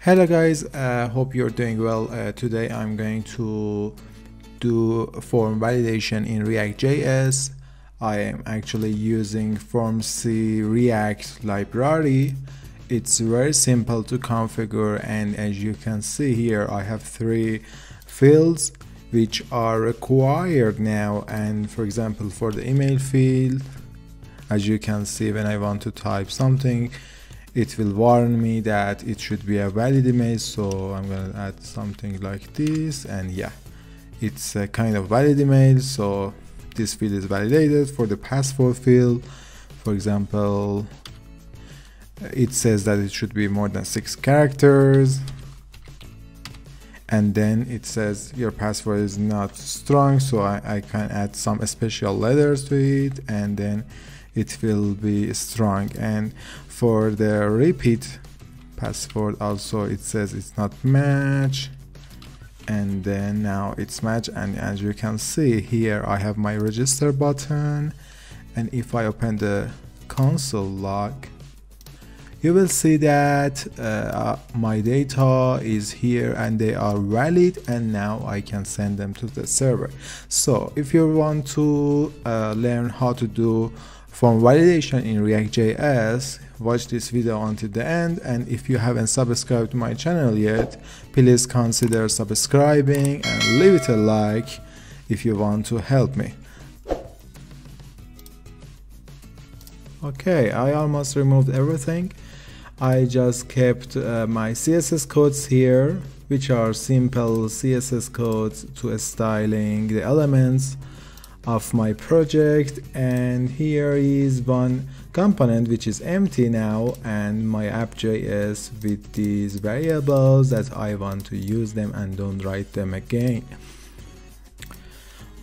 Hello guys, hope you're doing well. Today I'm going to do form validation in reactjs. I am actually using formsy-react library. It's very simple to configure, and as you can see here I have 3 fields which are required now. And for example, for the email field, as you can see, when I want to type something, it will warn me that it should be a valid email, so I'm gonna add something like this, and yeah, it's a kind of valid email, so this field is validated. For the password field, for example, it says that it should be more than 6 characters, and then it says your password is not strong, so I can add some special letters to it, and then it will be strong. And for the repeat password also, it says it's not match, and then now it's match. And as you can see here, I have my register button, and if I open the console log, you will see that my data is here and they are valid, and now I can send them to the server. So if you want to learn how to do form validation in reactjs, watch this video until the end. And if you haven't subscribed to my channel yet, please consider subscribing and leave it a like if you want to help me. Okay, I almost removed everything. I just kept my CSS codes here, which are simple CSS codes to styling the elements of my project. And here is one component which is empty now, and my app.js with these variables that I want to use them and don't write them again.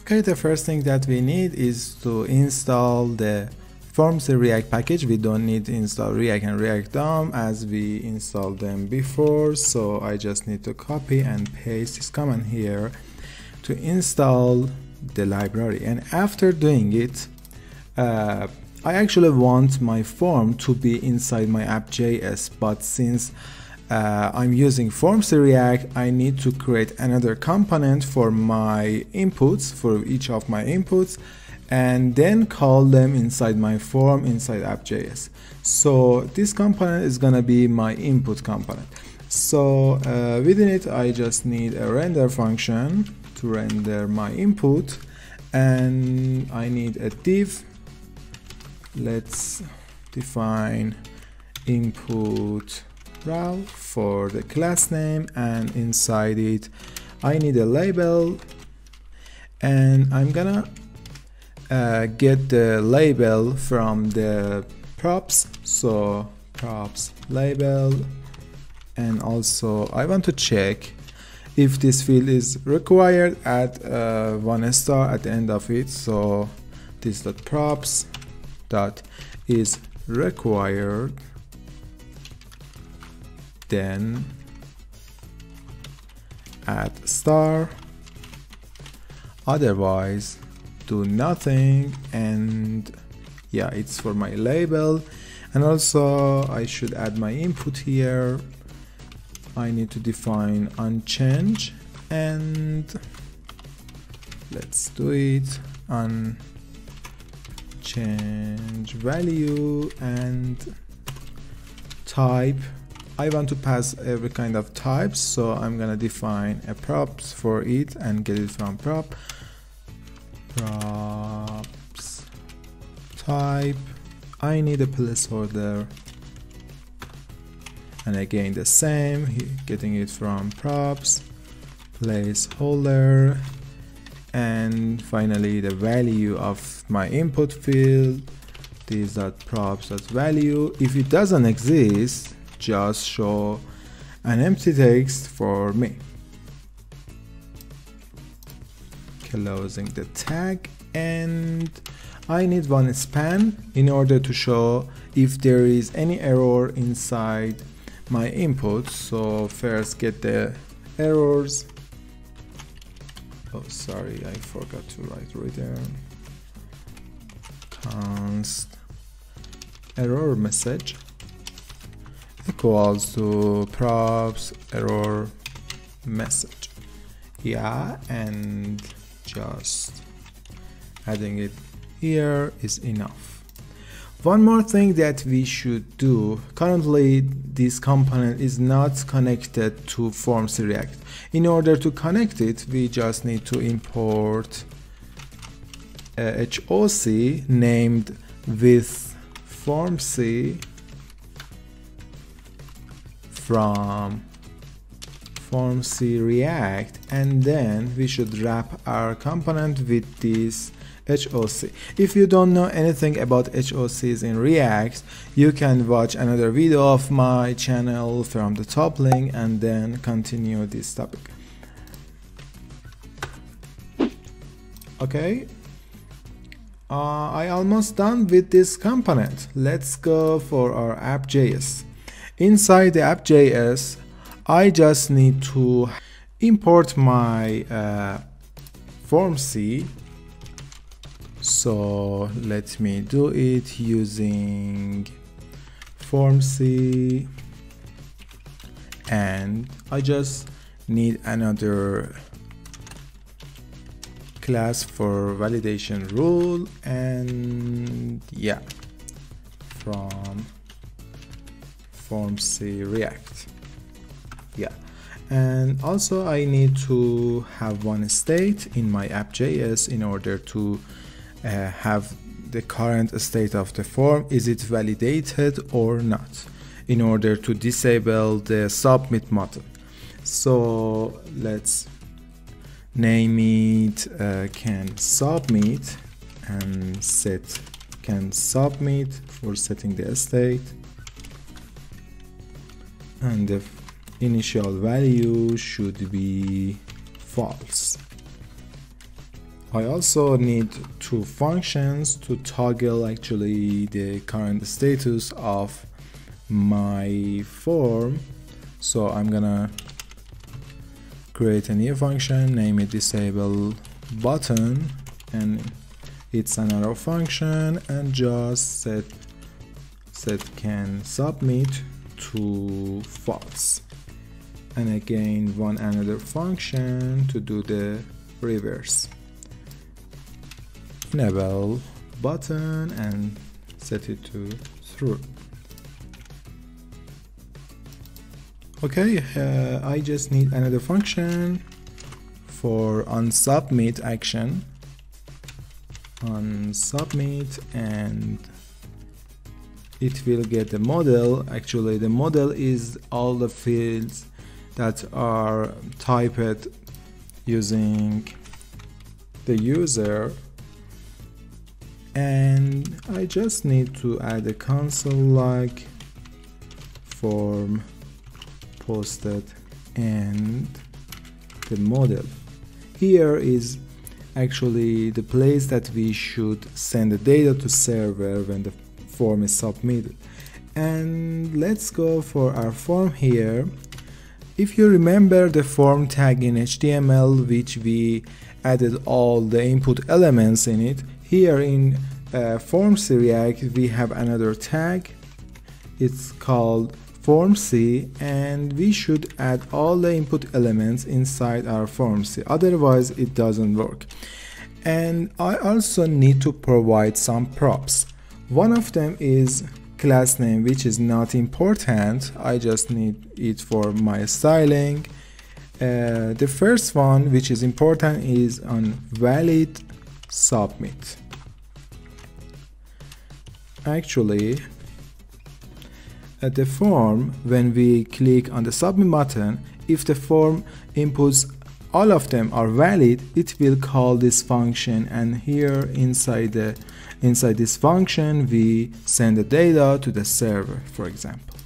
Okay, the first thing that we need is to install the formsy-react package. We don't need to install React and React DOM as we installed them before, so I just need to copy and paste this command here to install the library. And after doing it, I actually want my form to be inside my app.js, but since I'm using formsy-react, I need to create another component for my inputs, for each of my inputs, and then call them inside my form inside app.js. So this component is gonna be my input component. So within it, I just need a render function to render my input, and I need a div. Let's define input raw for the class name, and inside it I need a label, and I'm gonna get the label from the props, so props label. And also I want to check if this field is required, add 1 star at the end of it. So this dot props dot is required, then add star, otherwise do nothing. And yeah, it's for my label. And also I should add my input here. I need to define unchange, and let's do it on change value, and type. I want to pass every kind of types, so I'm gonna define a props for it and get it from props type. I need a placeholder, and again the same, getting it from props placeholder. And finally the value of my input field, this dot props dot value. If it doesn't exist, just show an empty text for me. Closing the tag, and I need one span in order to show if there is any error inside my input. So first get the errors. Oh, sorry, I forgot to write return const error message, equals to props error message. Yeah, and just adding it here is enough. One more thing that we should do, currently this component is not connected to formsy-react. In order to connect it, we just need to import a HOC named with formsy from formsy-react, and then we should wrap our component with this HOC. If you don't know anything about HOCs in React, you can watch another video of my channel from the top link and then continue this topic. Okay, I almost done with this component. Let's go for our app.js. Inside the app.js, I just need to import my formsy. So let me do it using formsy, and I just need another class for validation rule, and yeah, from formsy-react. Yeah, and also I need to have one state in my app.js in order to have the current state of the form, is it validated or not, in order to disable the submit method. So let's name it can submit and set can submit for setting the state, and the initial value should be false. I also need two functions to toggle actually the current status of my form. So I'm gonna create a new function, name it disable button, and it's an arrow function, and just set can submit to false, and again one another function to do the reverse. Enable button and set it to true. Okay, I just need another function for onSubmit action. OnSubmit, and it will get the model. Actually, the model is all the fields that are typed using the user. And I just need to add a console like form posted and the model. Here is actually the place that we should send the data to server when the form is submitted. And let's go for our form here. If you remember the form tag in HTML, which we added all the input elements in it, here in formsy-react we have another tag. It's called formsy, and we should add all the input elements inside our formsy, otherwise it doesn't work. And I also need to provide some props. One of them is class name, which is not important. I just need it for my styling. The first one, which is important, is on valid submit. Actually, at the form, when we click on the submit button, if the form inputs all of them are valid, it will call this function, and here inside this function we send the data to the server, for example.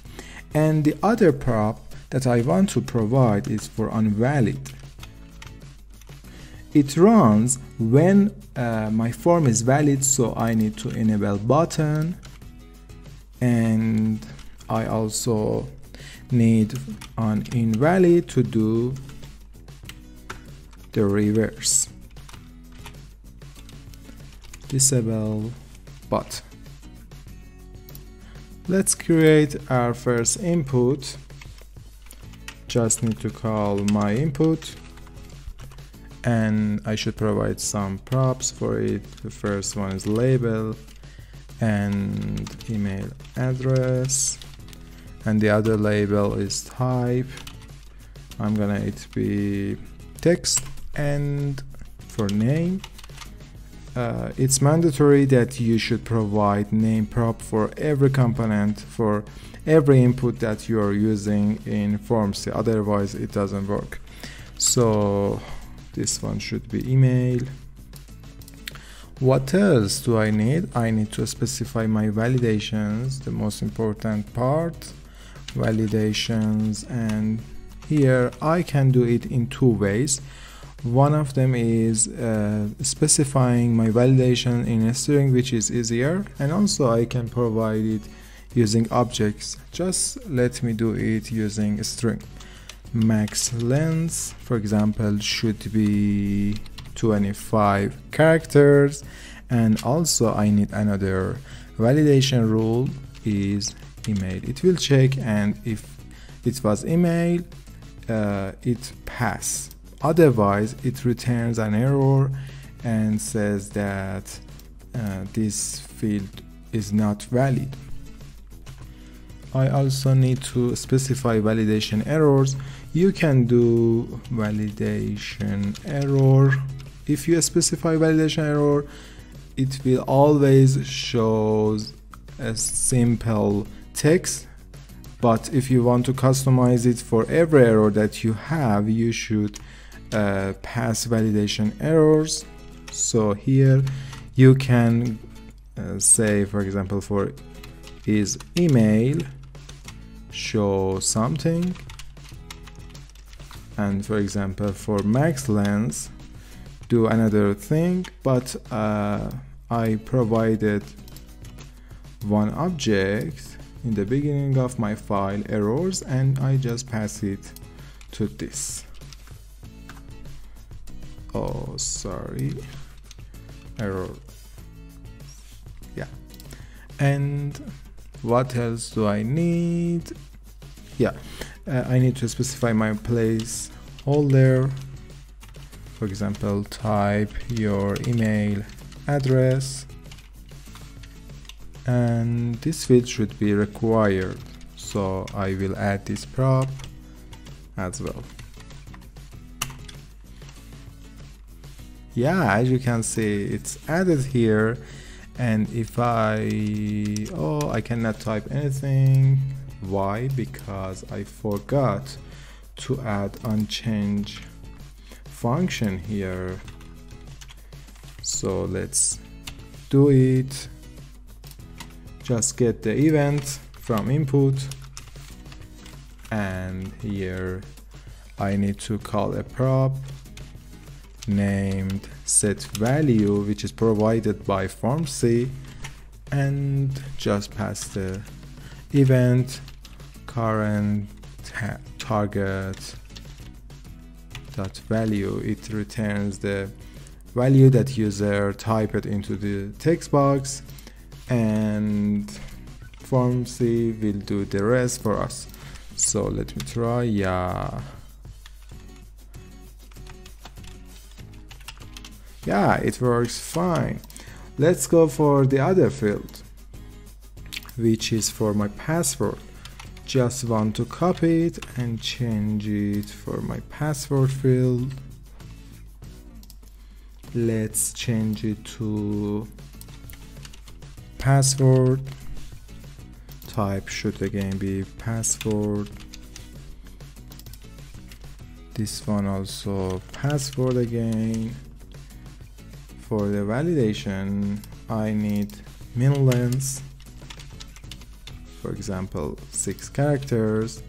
And the other prop that I want to provide is for invalid. It runs when my form is valid, so I need to enable button, and I also need on invalid to do the reverse. Disable button. Let's create our first input. Just need to call my input, and I should provide some props for it. The first one is label and email address, and the other label is type. I'm gonna it be text, and for name, it's mandatory that you should provide name prop for every component, for every input that you are using in formsy, otherwise it doesn't work. So this one should be email. What else do I need? I need to specify my validations, the most important part, validations, and here I can do it in two ways. One of them is specifying my validation in a string, which is easier, and also I can provide it using objects. Just let me do it using a string. Max length, for example, should be 25 characters, and also I need another validation rule is email. It will check, and if it was email, it pass. Otherwise it returns an error and says that this field is not valid. I also need to specify validation errors. You can do validation error. If you specify validation error, it will always show a simple text, but if you want to customize it for every error that you have, you should pass validation errors. So here you can say, for example, for is email show something, and for example for max length do another thing, but I provided one object in the beginning of my file errors, and I just pass it to this. Oh, sorry, error. Yeah. And what else do I need? Yeah, I need to specify my placeholder. For example, type your email address, and this field should be required, so I will add this prop as well. Yeah, as you can see, it's added here, and if I cannot type anything. Why? Because I forgot to add unchanged function here. So let's do it. Just get the event from input, and here I need to call a prop named setValue, which is provided by formsy, and just pass the event current target dot value. It returns the value that user typed into the text box, and formsy will do the rest for us. So let me try. Yeah, it works fine. Let's go for the other field, which is for my password. Just want to copy it and change it for my password field. Let's change it to password. Type should again be password. This one also password again. For the validation, I need min length, for example 6 characters,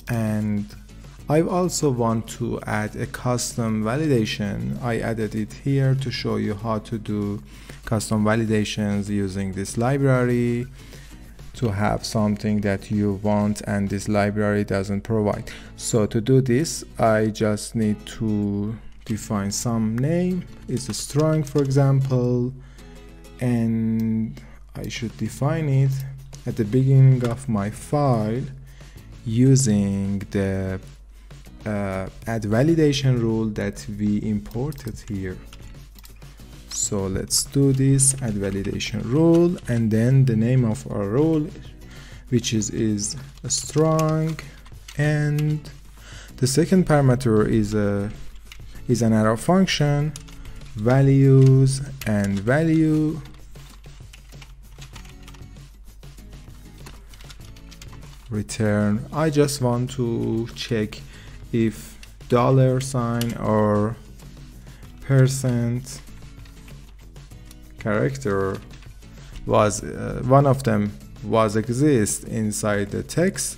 and I also want to add a custom validation. I added it here to show you how to do custom validations using this library, to have something that you want and this library doesn't provide. So to do this, I just need to define some name. It's a string, for example, and I should define it. at the beginning of my file using the add validation rule that we imported here. So let's do this, add validation rule, and then the name of our rule, which is a strong, and the second parameter is an arrow function, values and value, return. I just want to check if $sign or percent character was one of them was exist inside the text,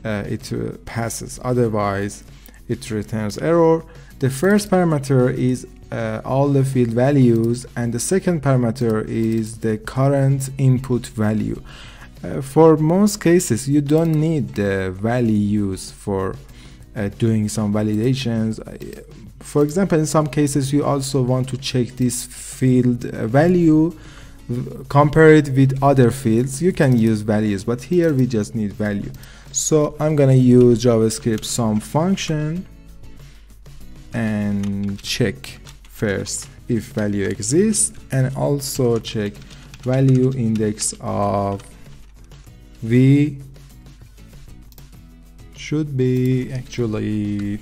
it passes, otherwise it returns error. The first parameter is all the field values, and the second parameter is the current input value. For most cases you don't need the values for doing some validations. For example, in some cases you also want to check this field value, compare it with other fields. You can use values, but here we just need value. So I'm gonna use JavaScript sum function and check first if value exists, and also check value index of v should be actually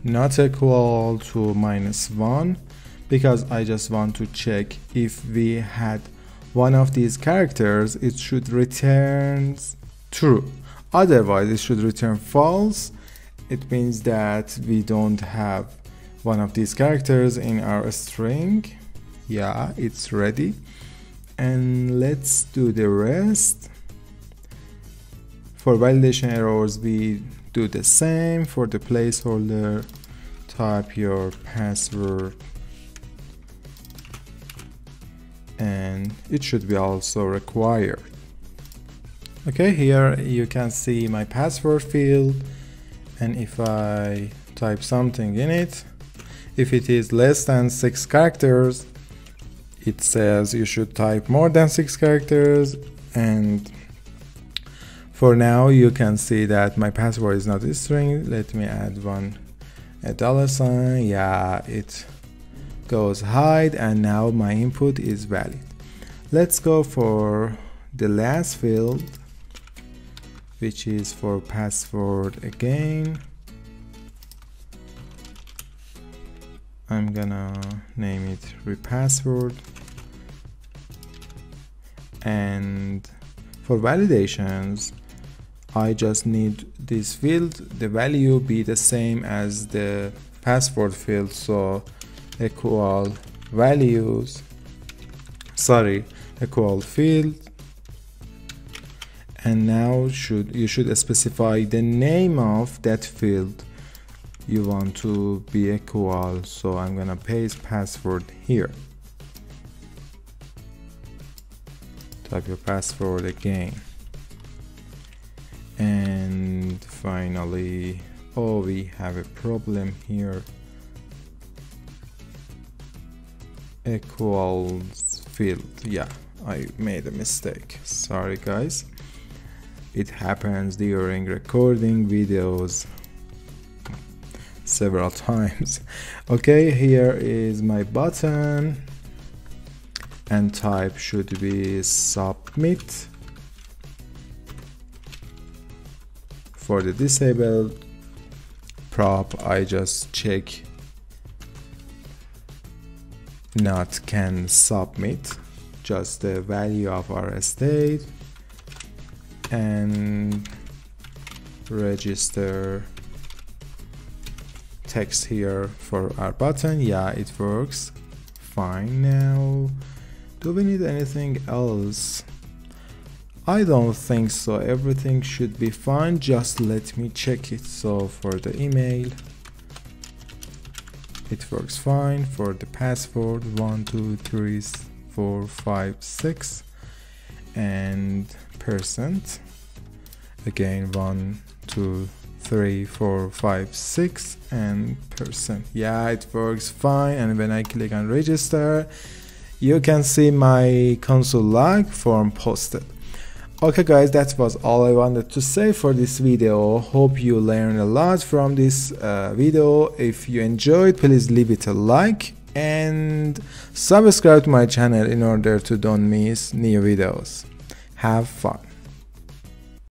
not equal to -1, because I just want to check if we had one of these characters, it should return true, otherwise it should return false. It means that we don't have one of these characters in our string. Yeah, it's ready, and let's do the rest. For validation errors we do the same. For the placeholder, type your password, and it should be also required. Okay, here you can see my password field, and if I type something in it, if it is less than 6 characters, it says you should type more than 6 characters, and for now you can see that my password is not a string. Let me add a $sign. Yeah, it goes hide, and now my input is valid. Let's go for the last field, which is for password again. I'm gonna name it repassword, and for validations I just need this field, the value be the same as the password field, so equal values, equal field, and now you should specify the name of that field you want to be equal. So I'm gonna paste password here, type your password again, and finally, oh, we have a problem here, equals field. Yeah, I made a mistake, sorry guys, it happens during recording videos several times. Okay, here is my button, and type should be submit. For the disabled prop, I just check not can submit, just the value of our state, and register text here for our button. Yeah, it works fine. Now, do we need anything else? I don't think so, everything should be fine. Just let me check it. So for the email, it works fine. For the password, 1 2 3 4 5 6, and percent again 1 2 3 4 5 6, and percent. Yeah, it works fine. And when I click on register, you can see my console log form posted. Okay guys, that was all I wanted to say for this video. Hope you learned a lot from this video. If you enjoyed, please leave it a like and subscribe to my channel in order to don't miss new videos. Have fun.